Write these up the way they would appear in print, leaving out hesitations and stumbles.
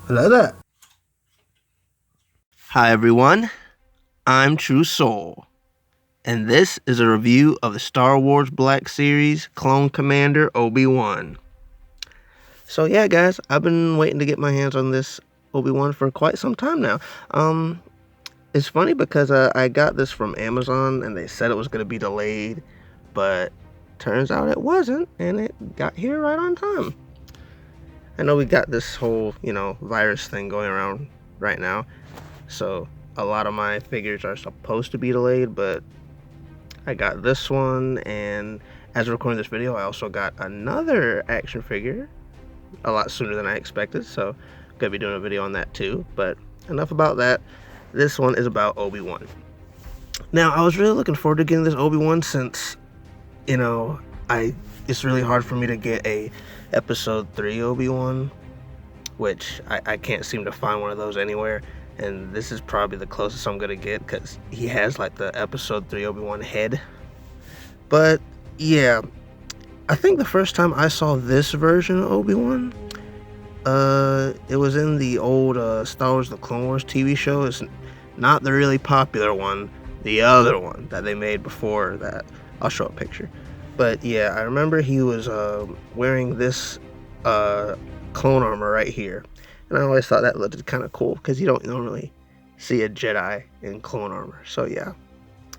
Hello there. Hi everyone, I'm True Soul, and this is a review of the Star Wars Black Series Clone Commander Obi-Wan. So yeah guys, I've been waiting to get my hands on this Obi-Wan for quite some time now. It's funny because I got this from Amazon and they said it was going to be delayed, but turns out it wasn't, and it got here right on time. I know we got this whole, virus thing going around right now, so a lot of my figures are supposed to be delayed, but I got this one, and as of recording this video, I also got another action figure a lot sooner than I expected, so I'm gonna be doing a video on that too. But enough about that. This one is about Obi-Wan. Now, I was really looking forward to getting this Obi-Wan since, it's really hard for me to get a episode 3 Obi-Wan, which I can't seem to find one of those anywhere, and this is probably the closest I'm gonna get because he has like the episode 3 Obi-Wan head. But yeah, I think the first time I saw this version of Obi-Wan, it was in the old Star Wars The Clone Wars TV show. It's not the really popular one, the other one that they made before that. I'll show a picture. But yeah, I remember he was wearing this clone armor right here. And I always thought that looked kind of cool because you don't normally see a Jedi in clone armor. So yeah,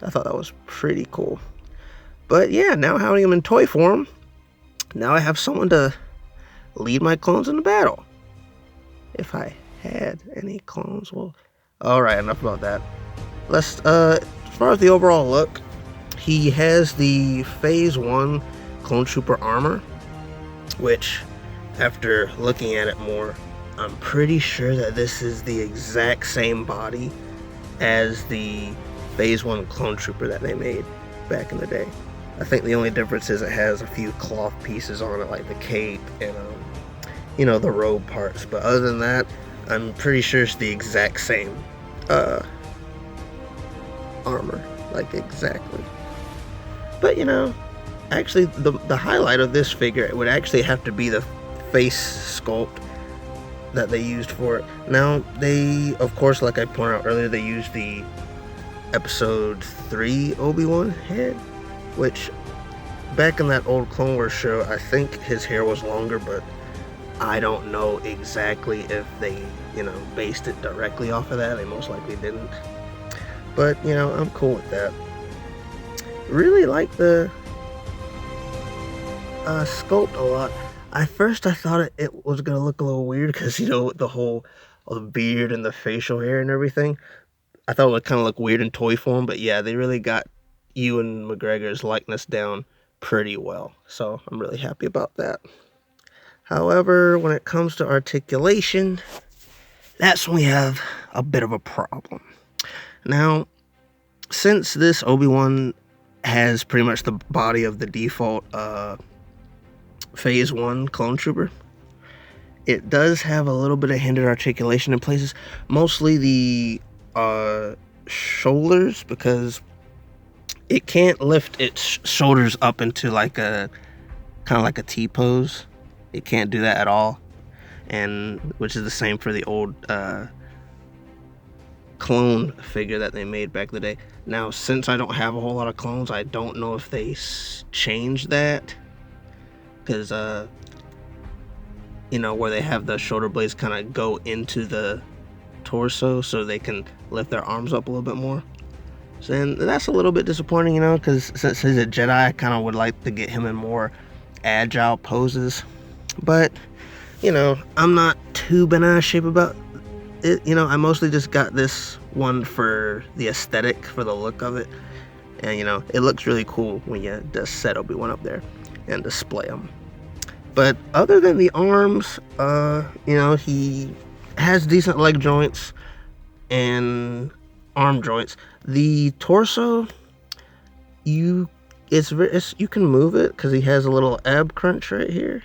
I thought that was pretty cool. But yeah, now having him in toy form, now I have someone to lead my clones into battle. If I had any clones, well, alright, enough about that. Let's, as far as the overall look, he has the Phase 1 Clone Trooper armor, which, after looking at it more, I'm pretty sure that this is the exact same body as the Phase 1 Clone Trooper that they made back in the day. I think the only difference is it has a few cloth pieces on it, like the cape and, the robe parts. But other than that, I'm pretty sure it's the exact same armor, like exactly. But actually the highlight of this figure would actually have to be the face sculpt that they used for it. Now they, of course, like I pointed out earlier, they used the episode 3 Obi-Wan head, which back in that old Clone Wars show, I think his hair was longer, but I don't know exactly if they, based it directly off of that. They most likely didn't. But, I'm cool with that. Really like the sculpt a lot. At first I thought it was going to look a little weird because, the whole the beard and the facial hair and everything. I thought it would kind of look weird in toy form, but yeah, they really got Ewan McGregor's likeness down pretty well. So I'm really happy about that. However, when it comes to articulation, that's when we have a bit of a problem. Now, since this Obi-Wan has pretty much the body of the default Phase 1 Clone Trooper, it does have a little bit of hindered articulation in places, mostly the shoulders, because it can't lift its shoulders up into like a kind of like a T-pose. It can't do that at all, and which is the same for the old clone figure that they made back in the day. Now, since I don't have a whole lot of clones, I don't know if they changed that, because where they have the shoulder blades kind of go into the torso so they can lift their arms up a little bit more. So, and that's a little bit disappointing, because since he's a Jedi, I kind of would like to get him in more agile poses. But, I'm not too bent out of shape about it. I mostly just got this one for the aesthetic, for the look of it. And, it looks really cool when you just set Obi-Wan up there and display him. But other than the arms, he has decent leg joints and arm joints. The torso, you can move it because he has a little ab crunch right here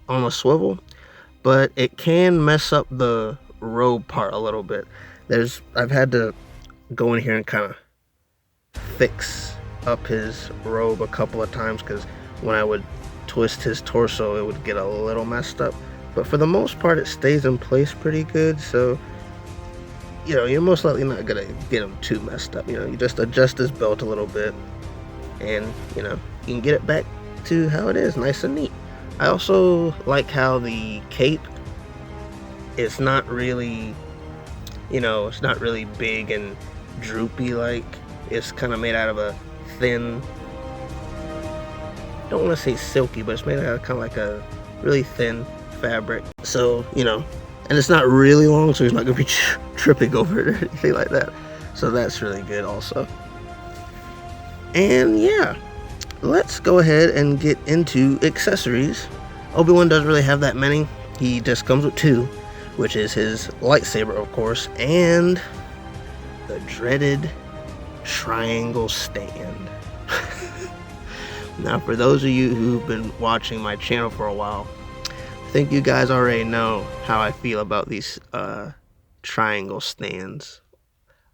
on a swivel, but it can mess up the robe part a little bit. I've had to go in here and kind of fix up his robe a couple of times because when I would twist his torso, it would get a little messed up. but for the most part it stays in place pretty good. So you're most likely not gonna get him too messed up. You just adjust his belt a little bit, and you can get it back to how it is, nice and neat. I also like how the cape, it's not really big and droopy. Like, it's kind of made out of a thin, I don't want to say silky, but it's made out of kind of like a really thin fabric. So and it's not really long, so he's not gonna be tripping over it or anything like that. So that's really good also. And yeah, let's go ahead and get into accessories. Obi-Wan doesn't really have that many. He just comes with 2, which is his lightsaber, of course, and the dreaded triangle stand. Now, for those of you who've been watching my channel for a while, I think you guys already know how I feel about these triangle stands,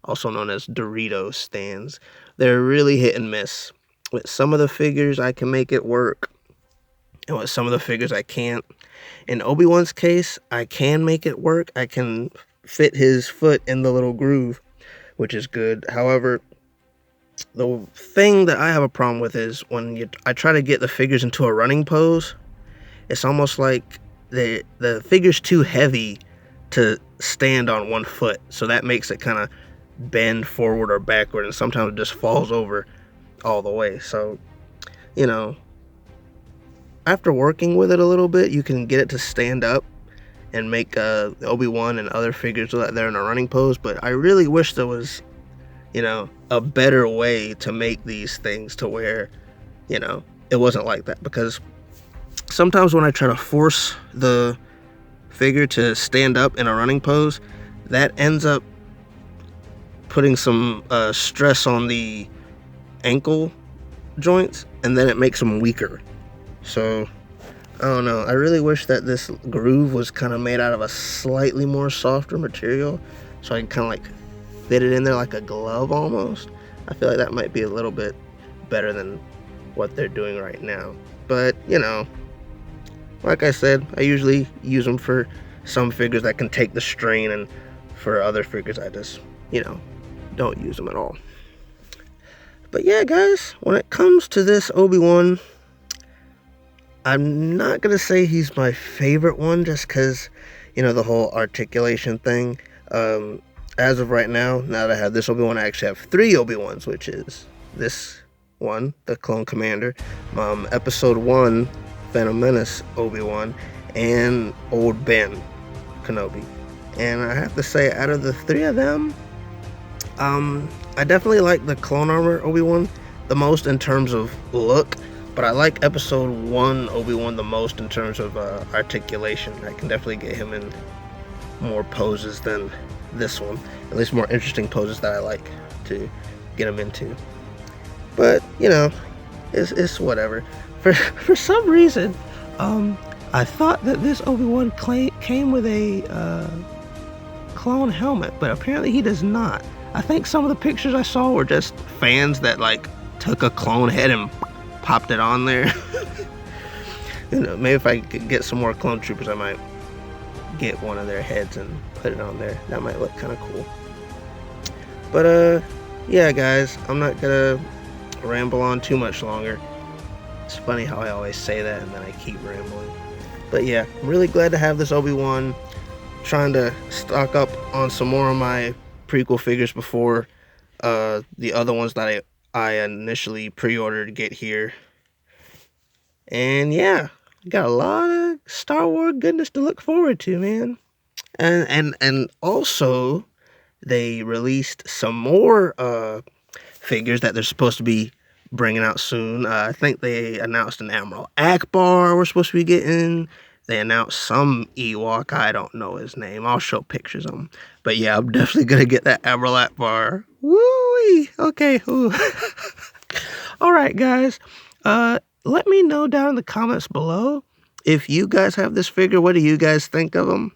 also known as Dorito stands. They're really hit and miss. With some of the figures, I can make it work, and with some of the figures, I can't. In Obi-Wan's case, I can make it work. I can fit his foot in the little groove, which is good. However, the thing that I have a problem with is when I try to get the figures into a running pose, it's almost like the figure's too heavy to stand on one foot. So that makes it kind of bend forward or backward, and sometimes it just falls over all the way. So, after working with it a little bit, you can get it to stand up and make Obi-Wan and other figures look like they're in a running pose. But I really wish there was, a better way to make these things to where, it wasn't like that. Because sometimes when I try to force the figure to stand up in a running pose, that ends up putting some stress on the ankle joints, and then it makes them weaker. So I don't know, I really wish that this groove was kind of made out of a slightly more softer material, so I can kind of like fit it in there like a glove almost. I feel like that might be a little bit better than what they're doing right now. But like I said, I usually use them for some figures that can take the strain, and for other figures I just don't use them at all. But yeah, guys, when it comes to this Obi-Wan, I'm not gonna say he's my favorite one, just because the whole articulation thing. As of right now that I have this Obi-Wan, I actually have 3 Obi-Wans, which is this one, the Clone Commander, Episode 1 Phantom Menace Obi-Wan, and Old Ben Kenobi. And I have to say, out of the 3 of them, I definitely like the Clone Armor Obi-Wan the most in terms of look, but I like Episode 1 Obi-Wan the most in terms of articulation. I can definitely get him in more poses than this one, at least more interesting poses that I like to get him into. But it's whatever. For some reason, I thought that this Obi-Wan came with a clone helmet, but apparently he does not. I think some of the pictures I saw were just fans that like took a clone head and popped it on there. Maybe if I could get some more clone troopers, I might get one of their heads and put it on there. That might look kind of cool. But yeah, guys, I'm not gonna ramble on too much longer. It's funny how I always say that and then I keep rambling. But yeah, I'm really glad to have this Obi-Wan. Trying to stock up on some more of my prequel figures before the other ones that I initially pre-ordered get here. And yeah, got a lot of Star Wars goodness to look forward to, man. And also they released some more figures that they're supposed to be bringing out soon. I think they announced an Admiral Akbar we're supposed to be getting. They announced some Ewok. I don't know his name. I'll show pictures of him. But yeah, I'm definitely going to get that Admiral Akbar. Woo-wee! Okay. All right, guys. Let me know down in the comments below if you guys have this figure. What do you guys think of him?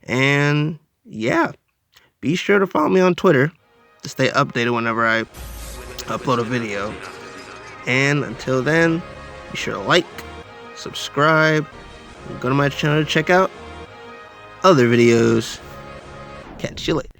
And yeah, be sure to follow me on Twitter to stay updated whenever I upload a video. And until then, be sure to like, subscribe, Go to my channel to check out other videos. Catch you later.